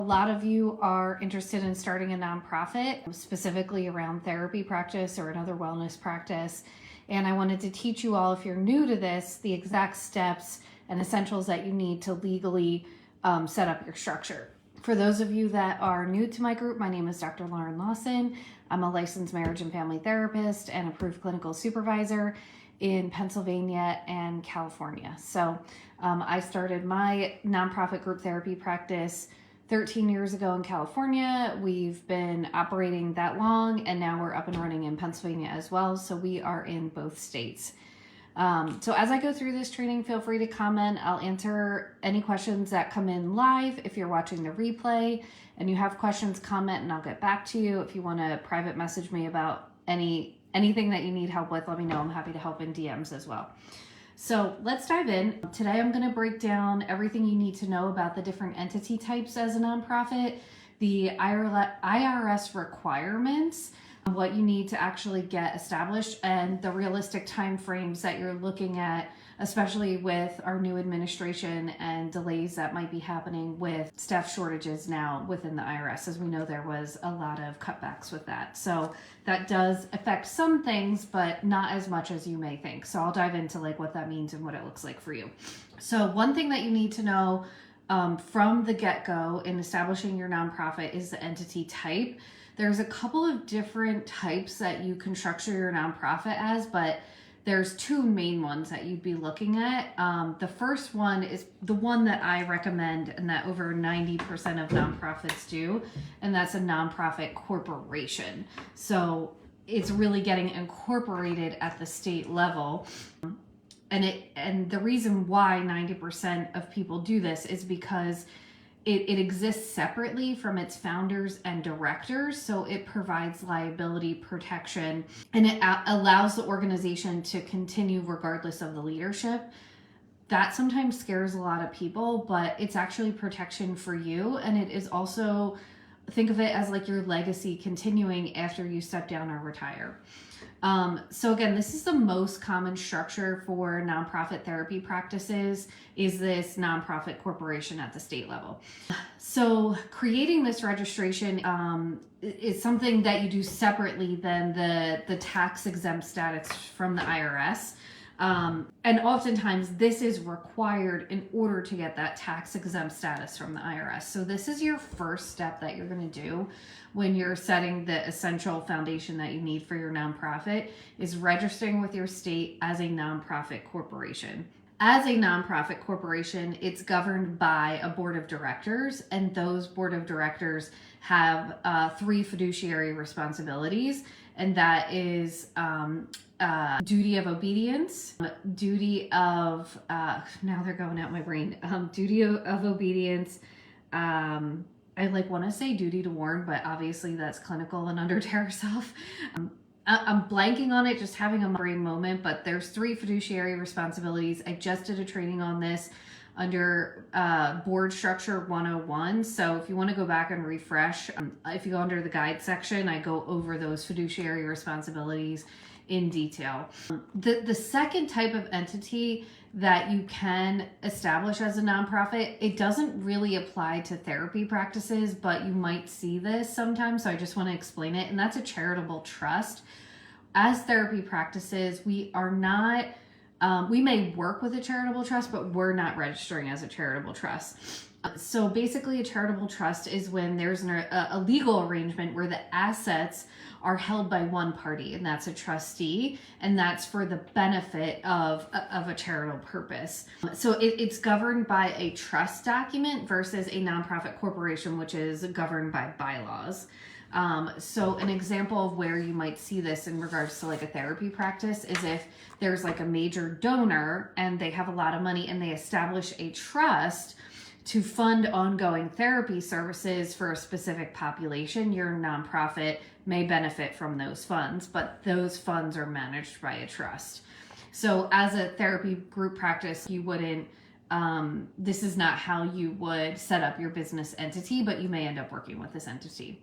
A lot of you are interested in starting a nonprofit, specifically around therapy practice or another wellness practice. And I wanted to teach you all, if you're new to this, the exact steps and essentials that you need to legally set up your structure. For those of you that are new to my group, my name is Dr. Lauren Lawson. I'm a licensed marriage and family therapist and approved clinical supervisor in Pennsylvania and California. So I started my nonprofit group therapy practice 13 years ago in California. We've been operating that long, and now we're up and running in Pennsylvania as well. So we are in both states. So as I go through this training, feel free to comment. I'll answer any questions that come in live. If you're watching the replay and you have questions, comment and I'll get back to you. If you want to private message me about anything that you need help with, let me know. I'm happy to help in DMs as well. So let's dive in. Today I'm going to break down everything you need to know about the different entity types as a nonprofit, the IRS requirements, what you need to actually get established, and the realistic timeframes that you're looking at, especially with our new administration and delays that might be happening with staff shortages now within the IRS. As we know, there was a lot of cutbacks with that. So that does affect some things, but not as much as you may think. So I'll dive into what that means and what it looks like for you. So one thing that you need to know from the get-go in establishing your nonprofit is the entity type. There's a couple of different types that you can structure your nonprofit as, but there's two main ones that you'd be looking at. The first one is the one that I recommend and that over 90% of nonprofits do, and that's a nonprofit corporation. So it's really getting incorporated at the state level. And the reason why 90% of people do this is because it exists separately from its founders and directors, so it provides liability protection and it allows the organization to continue regardless of the leadership. That sometimes scares a lot of people, but it's actually protection for you, and it is also, think of it as your legacy continuing after you step down or retire. So again, this is the most common structure for nonprofit therapy practices, is this nonprofit corporation at the state level. So creating this registration is something that you do separately than the tax exempt status from the IRS. And oftentimes this is required in order to get that tax exempt status from the IRS. So this is your first step that you're going to do when you're setting the essential foundation that you need for your nonprofit, is registering with your state as a nonprofit corporation. As a nonprofit corporation, it's governed by a board of directors, and those board of directors have 3 fiduciary responsibilities, and that is duty of obedience, duty of, now they're going out my brain, duty of obedience, I want to say duty to warn, but obviously that's clinical and under terror self. I'm blanking on it, just having a brain moment, but there's 3 fiduciary responsibilities. I just did a training on this under Board Structure 101. So if you want to go back and refresh, if you go under the guide section, I go over those fiduciary responsibilities in detail. The second type of entity that you can establish as a nonprofit, it doesn't really apply to therapy practices, but you might see this sometimes, so I just want to explain it, and that's a charitable trust. As therapy practices, we are not, we may work with a charitable trust, but we're not registering as a charitable trust. So basically a charitable trust is when there's a legal arrangement where the assets are held by one party, and that's a trustee, and that's for the benefit of a charitable purpose. So it's governed by a trust document versus a nonprofit corporation, which is governed by bylaws. So an example of where you might see this in regards to a therapy practice is if there's a major donor and they have a lot of money and they establish a trust to fund ongoing therapy services for a specific population. Your nonprofit may benefit from those funds, but those funds are managed by a trust. So as a therapy group practice, you wouldn't, this is not how you would set up your business entity, but you may end up working with this entity.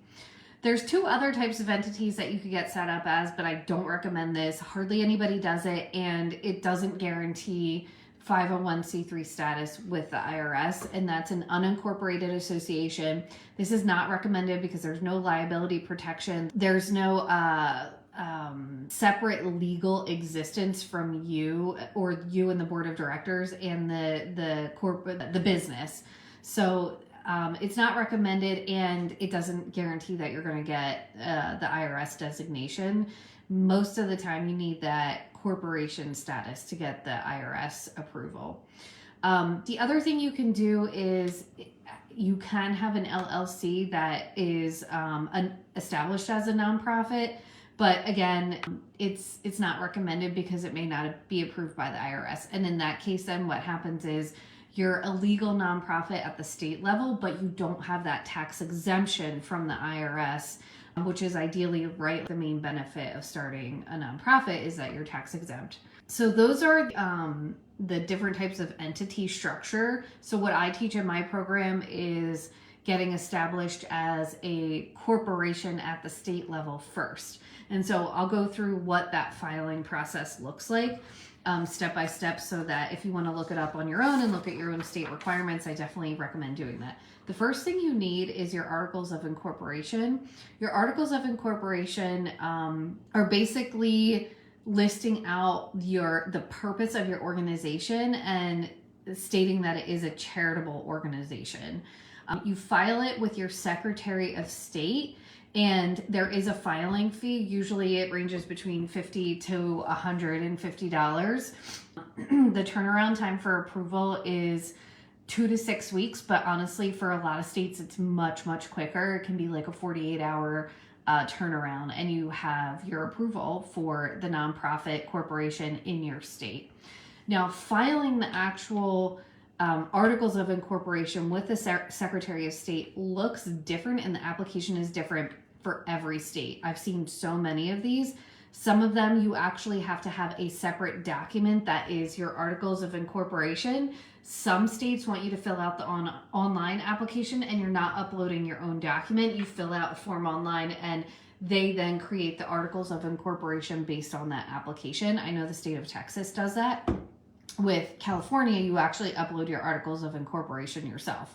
There's 2 other types of entities that you could get set up as, but I don't recommend this. Hardly anybody does it, and it doesn't guarantee 501c3 status with the IRS, and that's an unincorporated association. This is not recommended because there's no liability protection. There's no separate legal existence from you or you and the board of directors and the business. So it's not recommended, and it doesn't guarantee that you're going to get the IRS designation. Most of the time you need that corporation status to get the IRS approval. The other thing you can do is you can have an LLC that is established as a nonprofit, but again, it's not recommended because it may not be approved by the IRS. And in that case, then what happens is you're a legal nonprofit at the state level, but you don't have that tax exemption from the IRS, which is ideally, right, the main benefit of starting a nonprofit is that you're tax exempt. So those are the different types of entity structure. So what I teach in my program is getting established as a corporation at the state level first. And so I'll go through what that filing process looks like step by step, so that if you want to look it up on your own and look at your own state requirements, I definitely recommend doing that. The first thing you need is your articles of incorporation. Your articles of incorporation are basically listing out the purpose of your organization and stating that it is a charitable organization. You file it with your Secretary of State, and there is a filing fee. Usually it ranges between $50 to $150. The turnaround time for approval is 2 to 6 weeks, but honestly, for a lot of states, it's much, much quicker. It can be like a 48-hour turnaround, and you have your approval for the nonprofit corporation in your state. Now, filing the actual articles of incorporation with the Secretary of State looks different, and the application is different for every state. I've seen so many of these. Some of them you actually have to have a separate document that is your articles of incorporation. Some states want you to fill out the online application, and you're not uploading your own document. You fill out a form online, and they then create the articles of incorporation based on that application. I know the state of Texas does that. With California, you actually upload your articles of incorporation yourself.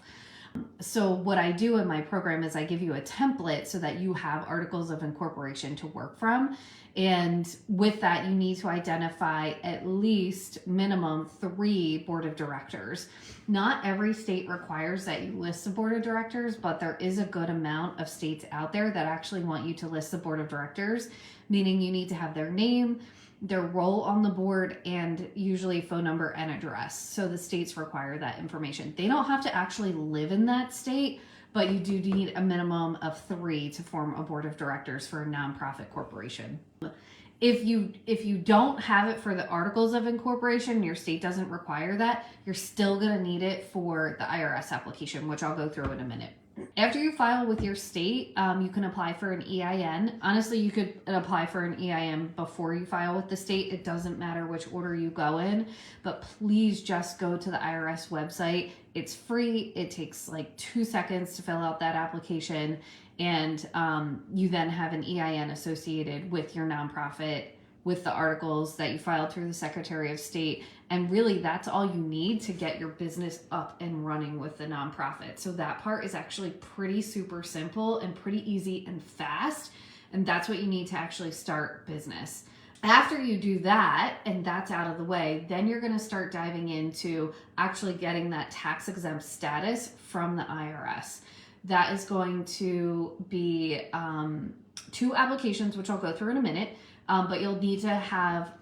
So what I do in my program is I give you a template so that you have articles of incorporation to work from. And with that, you need to identify at least minimum 3 board of directors. Not every state requires that you list the board of directors, but there is a good amount of states out there that actually want you to list the board of directors, meaning you need to have their name, their role on the board, and usually phone number and address. So the states require that information. They don't have to actually live in that state, but you do need a minimum of 3 to form a board of directors for a nonprofit corporation. If you don't have it for the articles of incorporation, your state doesn't require that, you're still going to need it for the IRS application, which I'll go through in a minute. After you file with your state, you can apply for an EIN. Honestly, you could apply for an EIN before you file with the state. It doesn't matter which order you go in, but please just go to the IRS website. It's free. It takes like 2 seconds to fill out that application, and you then have an EIN associated with your nonprofit, with the articles that you filed through the Secretary of State. And really, that's all you need to get your business up and running with the nonprofit. So that part is actually pretty super simple and pretty easy and fast. And that's what you need to actually start business. After you do that, and that's out of the way, then you're going to start diving into actually getting that tax exempt status from the IRS. That is going to be 2 applications, which I'll go through in a minute. But you'll need to have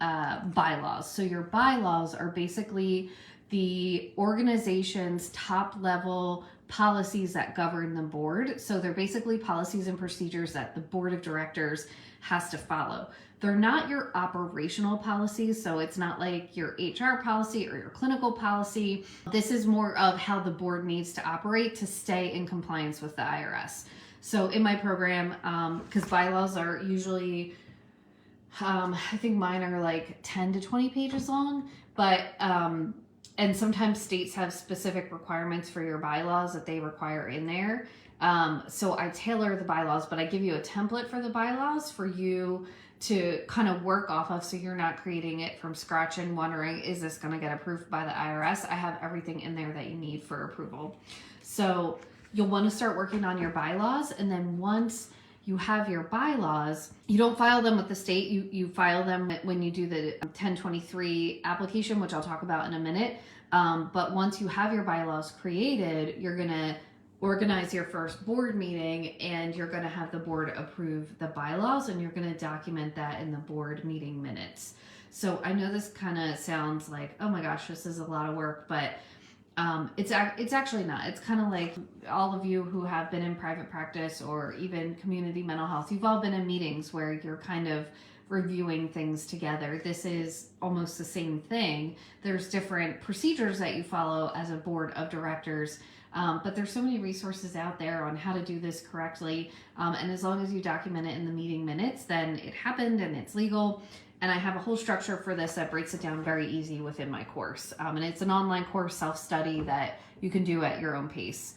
bylaws. So your bylaws are basically the organization's top level policies that govern the board. So they're basically policies and procedures that the board of directors has to follow. They're not your operational policies, so it's not like your HR policy or your clinical policy. This is more of how the board needs to operate to stay in compliance with the IRS. So in my program, because bylaws are usually I think mine are like 10 to 20 pages long, but and sometimes states have specific requirements for your bylaws that they require in there. So I tailor the bylaws, but I give you a template for the bylaws for you to kind of work off of, so you're not creating it from scratch and wondering, is this going to get approved by the IRS? I have everything in there that you need for approval. So you'll want to start working on your bylaws, and then once you have your bylaws, you don't file them with the state, you file them when you do the 1023 application, which I'll talk about in a minute. But once you have your bylaws created, you're going to organize your first board meeting, and you're going to have the board approve the bylaws, and you're going to document that in the board meeting minutes. So I know this kind of sounds like, oh my gosh, this is a lot of work, but it's actually not. It's kind of like all of you who have been in private practice or even community mental health, you've all been in meetings where you're kind of reviewing things together. This is almost the same thing. There's different procedures that you follow as a board of directors, but there's so many resources out there on how to do this correctly. And as long as you document it in the meeting minutes, then it happened and it's legal. And I have a whole structure for this that breaks it down very easy within my course. And it's an online course, self-study, that you can do at your own pace.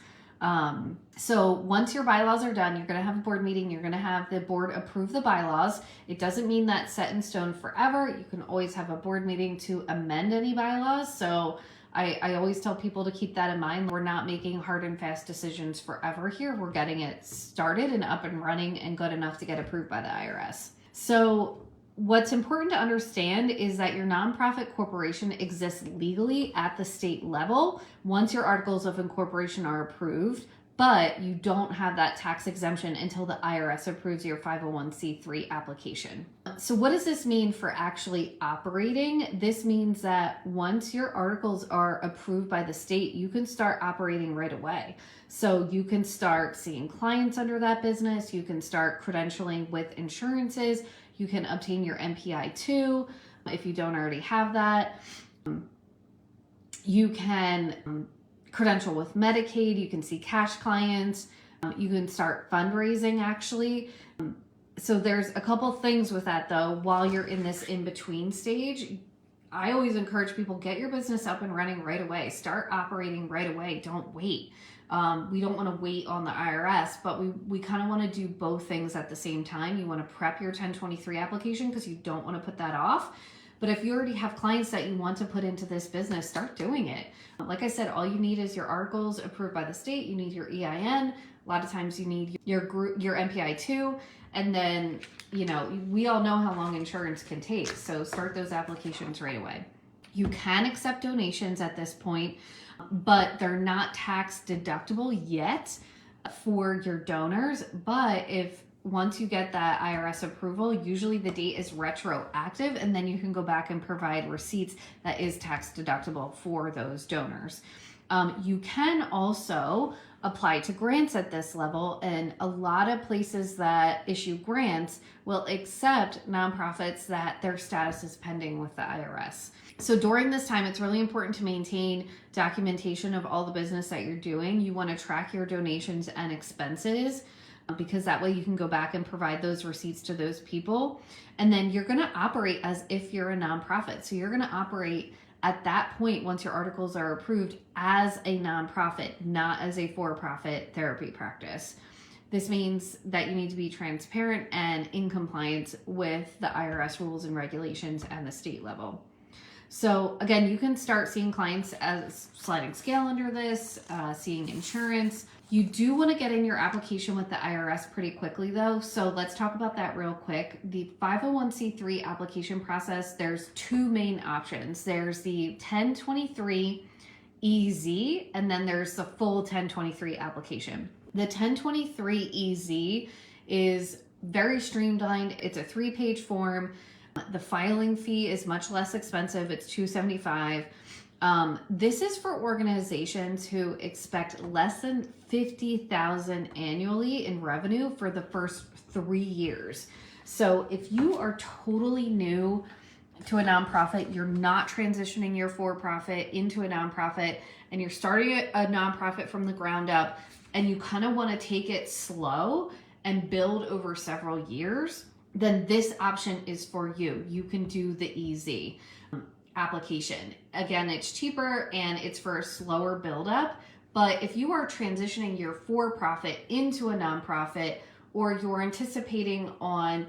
So once your bylaws are done, you're going to have a board meeting. You're going to have the board approve the bylaws. It doesn't mean that's set in stone forever. You can always have a board meeting to amend any bylaws. So I always tell people to keep that in mind. We're not making hard and fast decisions forever here. We're getting it started and up and running and good enough to get approved by the IRS. So what's important to understand is that your nonprofit corporation exists legally at the state level once your articles of incorporation are approved, but you don't have that tax exemption until the IRS approves your 501c3 application. So what does this mean for actually operating? This means that once your articles are approved by the state, you can start operating right away. So you can start seeing clients under that business. You can start credentialing with insurances. You can obtain your MPI-2 if you don't already have that. You can credential with Medicaid. You can see cash clients. You can start fundraising, actually. So there's a couple things with that, though. While you're in this in-between stage, I always encourage people, get your business up and running right away. Start operating right away. Don't wait. We don't want to wait on the IRS, but we kind of want to do both things at the same time. You want to prep your 1023 application because you don't want to put that off. But if you already have clients that you want to put into this business, start doing it. Like I said, all you need is your articles approved by the state. You need your EIN. A lot of times you need your MPI-2. And then, we all know how long insurance can take. So start those applications right away. You can accept donations at this point, but they're not tax deductible yet for your donors. But once you get that IRS approval, usually the date is retroactive, and then you can go back and provide receipts that is tax deductible for those donors. You can also apply to grants at this level, and a lot of places that issue grants will accept nonprofits that their status is pending with the IRS. So during this time, it's really important to maintain documentation of all the business that you're doing. You want to track your donations and expenses, because that way you can go back and provide those receipts to those people. And then you're going to operate as if you're a nonprofit. So you're going to operate at that point, once your articles are approved, as a nonprofit, not as a for-profit therapy practice. This means that you need to be transparent and in compliance with the IRS rules and regulations and the state level. So again, you can start seeing clients as sliding scale under this, seeing insurance. You do want to get in your application with the IRS pretty quickly, though. So let's talk about that real quick. The 501c3 application process, there's two main options. There's the 1023 EZ, and then there's the full 1023 application. The 1023 EZ is very streamlined. It's a 3-page form. The filing fee is much less expensive. It's $275. This is for organizations who expect less than $50,000 annually in revenue for the first 3 years. So if you are totally new to a nonprofit, you're not transitioning your for-profit into a nonprofit, and you're starting a nonprofit from the ground up, and you kind of want to take it slow and build over several years, then this option is for you. You can do the EZ application. Again, it's cheaper and it's for a slower buildup. But if you are transitioning your for-profit into a nonprofit, or you're anticipating on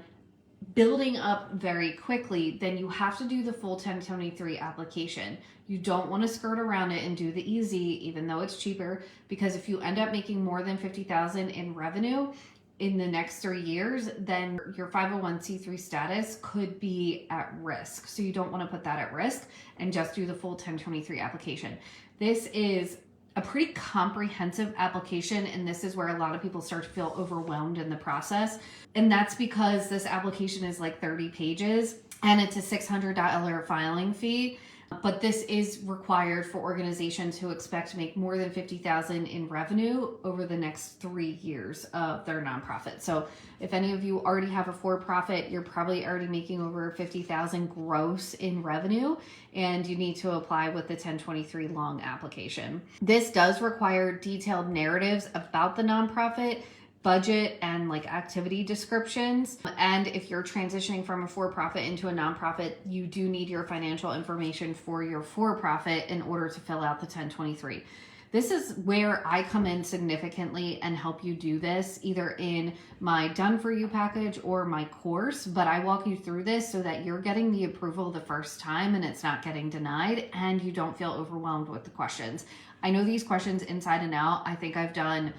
building up very quickly, then you have to do the full 1023 application. You don't want to skirt around it and do the easy, even though it's cheaper, because if you end up making more than 50,000 in revenue in the next 3 years, then your 501c3 status could be at risk. So you don't want to put that at risk and just do the full 1023 application. This is a pretty comprehensive application, and this is where a lot of people start to feel overwhelmed in the process. And that's because this application is like 30 pages and it's a $600 filing fee. But this is required for organizations who expect to make more than 50,000 in revenue over the next 3 years of their nonprofit. So if any of you already have a for-profit, you're probably already making over 50,000 gross in revenue, and you need to apply with the 1023 long application. This does require detailed narratives about the nonprofit, budget, and like activity descriptions. And if you're transitioning from a for-profit into a nonprofit, you do need your financial information for your for-profit in order to fill out the 1023. This is where I come in significantly and help you do this, either in my Done For You package or my course, but I walk you through this so that you're getting the approval the first time and it's not getting denied, and you don't feel overwhelmed with the questions. I know these questions inside and out. I think I've done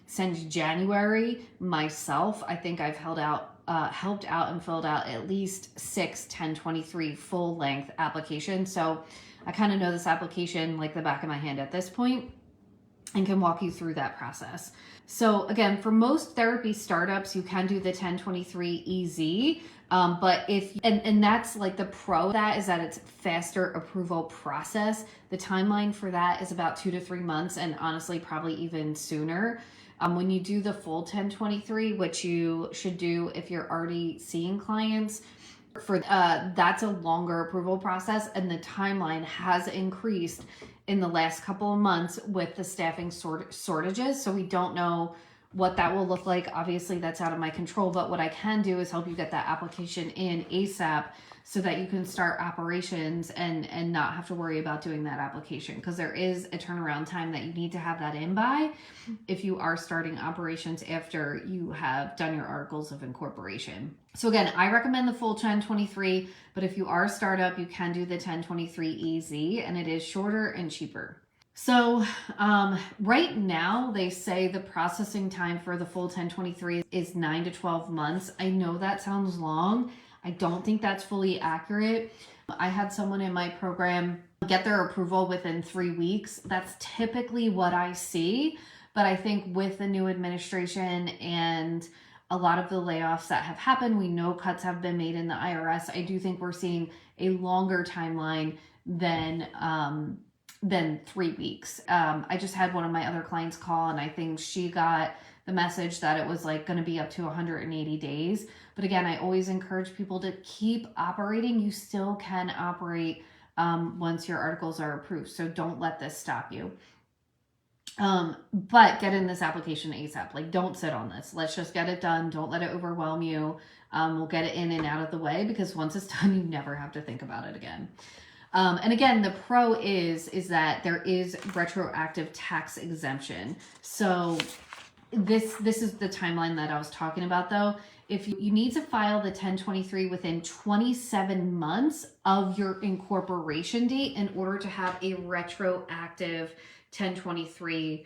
since January myself. I think I've helped out and filled out at least 6 1023 full length applications. So I kind of know this application like the back of my hand at this point and can walk you through that process. So again, for most therapy startups, you can do the 1023 EZ. But and that's like the pro of that is that it's faster approval process. The timeline for that is about 2 to 3 months, and honestly, probably even sooner. When you do the full 1023, which you should do if you're already seeing clients, that's a longer approval process, and the timeline has increased in the last couple of months with the staffing shortages. So we don't know what that will look like. Obviously, that's out of my control, but what I can do is help you get that application in ASAP so that you can start operations and not have to worry about doing that application, because there is a turnaround time that you need to have that in by if you are starting operations after you have done your articles of incorporation. So again, I recommend the full 1023, but if you are a startup, you can do the 1023 EZ, and it is shorter and cheaper. So right now they say the processing time for the full 1023 is 9 to 12 months. I know that sounds long. I don't think that's fully accurate. I had someone in my program get their approval within 3 weeks. That's typically what I see. But I think with the new administration and a lot of the layoffs that have happened, we know cuts have been made in the IRS. I do think we're seeing a longer timeline than 3 weeks. I just had one of my other clients call, and I think she got the message that it was like going to be up to 180 days. But again, I always encourage people to keep operating. You still can operate once your articles are approved. So don't let this stop you. But get in this application ASAP. Like, don't sit on this. Let's just get it done. Don't let it overwhelm you. We'll get it in and out of the way, because once it's done, you never have to think about it again. And again, the pro is that there is retroactive tax exemption. So this is the timeline that I was talking about, though. If you need to file the 1023 within 27 months of your incorporation date in order to have a retroactive 1023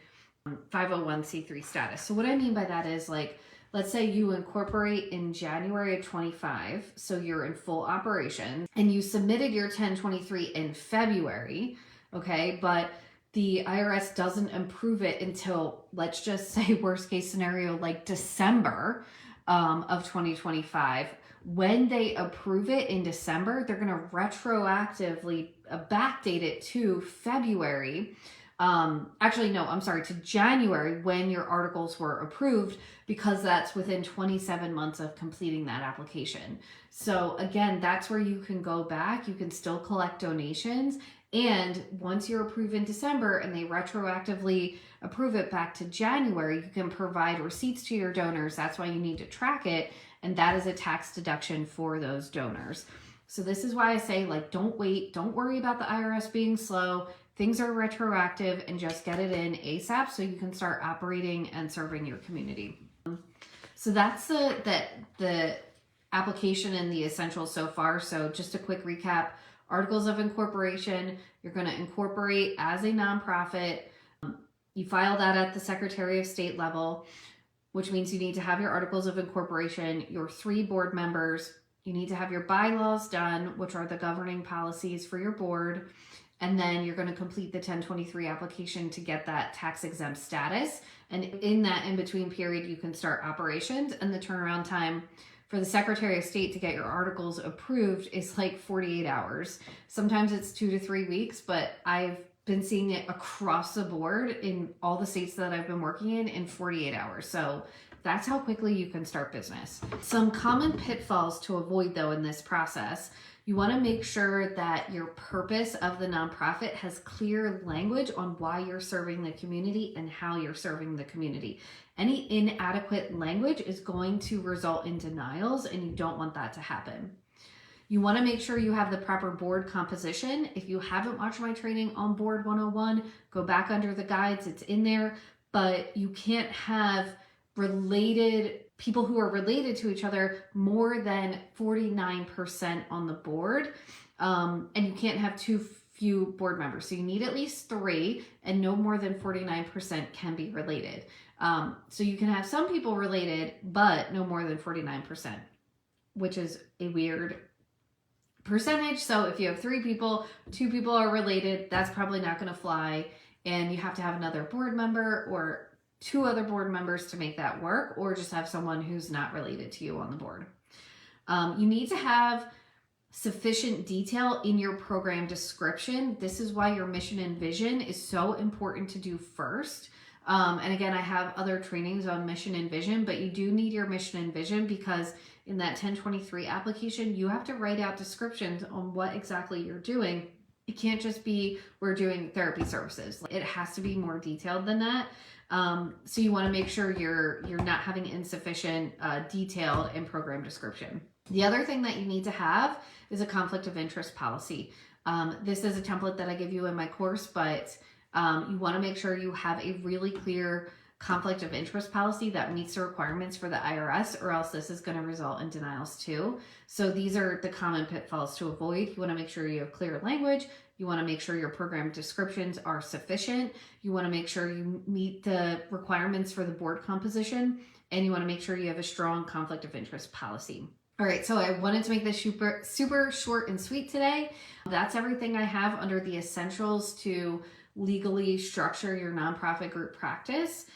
501c3 status. So what I mean by that is, like, let's say you incorporate in January of 25, so you're in full operation, and you submitted your 1023 in February, okay, but the IRS doesn't approve it until, let's just say worst case scenario, like December of 2025. When they approve it in December, they're going to retroactively backdate it to February. To January, when your articles were approved, because that's within 27 months of completing that application. So again, that's where you can go back. You can still collect donations. And once you're approved in December and they retroactively approve it back to January, you can provide receipts to your donors. That's why you need to track it. And that is a tax deduction for those donors. So this is why I say, like, don't wait. Don't worry about the IRS being slow. Things are retroactive, and just get it in ASAP so you can start operating and serving your community. So that's the application and the essentials so far. So just a quick recap: articles of incorporation, you're going to incorporate as a nonprofit. You file that at the Secretary of State level, which means you need to have your articles of incorporation, your 3 board members. You need to have your bylaws done, which are the governing policies for your board. And then you're going to complete the 1023 application to get that tax exempt status. And in that in-between period, you can start operations. And the turnaround time for the Secretary of State to get your articles approved is like 48 hours. Sometimes it's 2 to 3 weeks, but I've been seeing it across the board in all the states that I've been working in 48 hours. So that's how quickly you can start business. Some common pitfalls to avoid though in this process: you want to make sure that your purpose of the nonprofit has clear language on why you're serving the community and how you're serving the community. Any inadequate language is going to result in denials, and you don't want that to happen. You want to make sure you have the proper board composition. If you haven't watched my training on Board 101, go back under the guides, it's in there. But you can't have people who are related to each other more than 49% on the board. And you can't have too few board members. So you need at least 3, and no more than 49% can be related. So you can have some people related, but no more than 49%, which is a weird percentage. So if you have 3 people, 2 people are related, that's probably not going to fly. And you have to have another board member or 2 other board members to make that work, or just have someone who's not related to you on the board. You need to have sufficient detail in your program description. This is why your mission and vision is so important to do first. And again, I have other trainings on mission and vision, but you do need your mission and vision, because in that 1023 application, you have to write out descriptions on what exactly you're doing. It can't just be, we're doing therapy services. It has to be more detailed than that. So you want to make sure you're not having insufficient detailed in program description. The other thing that you need to have is a conflict of interest policy. This is a template that I give you in my course, but you want to make sure you have a really clear conflict of interest policy that meets the requirements for the IRS, or else this is going to result in denials too. So these are the common pitfalls to avoid. You want to make sure you have clear language. You want to make sure your program descriptions are sufficient. You want to make sure you meet the requirements for the board composition, and you want to make sure you have a strong conflict of interest policy. All right, so I wanted to make this super short and sweet today. That's everything I have under the essentials to legally structure your nonprofit group practice.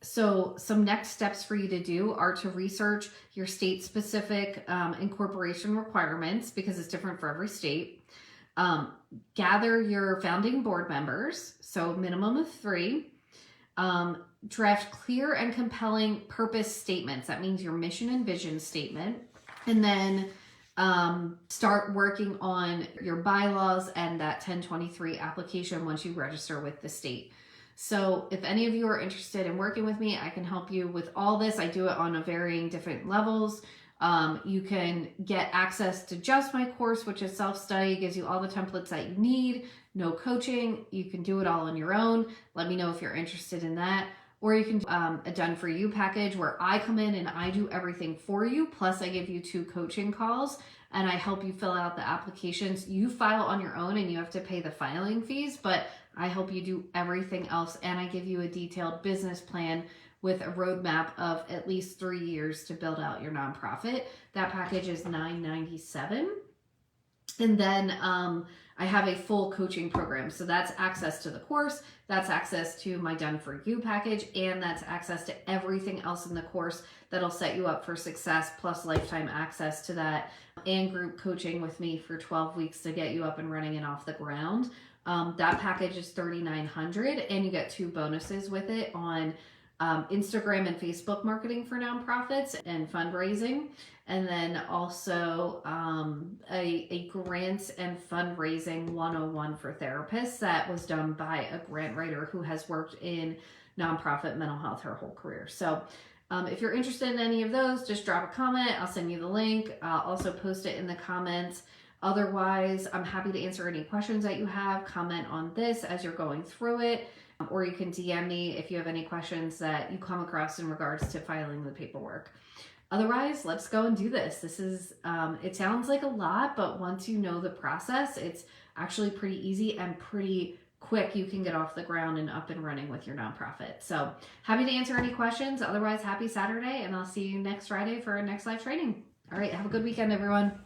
So some next steps for you to do are to research your state-specific incorporation requirements, because it's different for every state. Gather your founding board members, so minimum of 3. Draft clear and compelling purpose statements. That means your mission and vision statement. And then start working on your bylaws and that 1023 application once you register with the state. So if any of you are interested in working with me, I can help you with all this. I do it on a varying different levels. You can get access to just my course, which is self-study, gives you all the templates that you need, no coaching. You can do it all on your own. Let me know if you're interested in that. Or you can do a done for you package where I come in and I do everything for you. Plus I give you 2 coaching calls and I help you fill out the applications. You file on your own and you have to pay the filing fees, but I help you do everything else. And I give you a detailed business plan with a roadmap of at least 3 years to build out your nonprofit. That package is $997. And then I have a full coaching program. So that's access to the course, that's access to my Done For You package, and that's access to everything else in the course that'll set you up for success, plus lifetime access to that, and group coaching with me for 12 weeks to get you up and running and off the ground. That package is $3,900, and you get 2 bonuses with it on Instagram and Facebook marketing for nonprofits and fundraising. And then also a grants and fundraising 101 for therapists that was done by a grant writer who has worked in nonprofit mental health her whole career. So if you're interested in any of those, just drop a comment. I'll send you the link. I'll also post it in the comments. Otherwise, I'm happy to answer any questions that you have. Comment on this as you're going through it. or you can DM me if you have any questions that you come across in regards to filing the paperwork. Otherwise, let's go and do this. This is, it sounds like a lot, but once you know the process, it's actually pretty easy and pretty quick. You can get off the ground and up and running with your nonprofit. So happy to answer any questions. Otherwise, happy Saturday, and I'll see you next Friday for our next live training. All right, have a good weekend, everyone.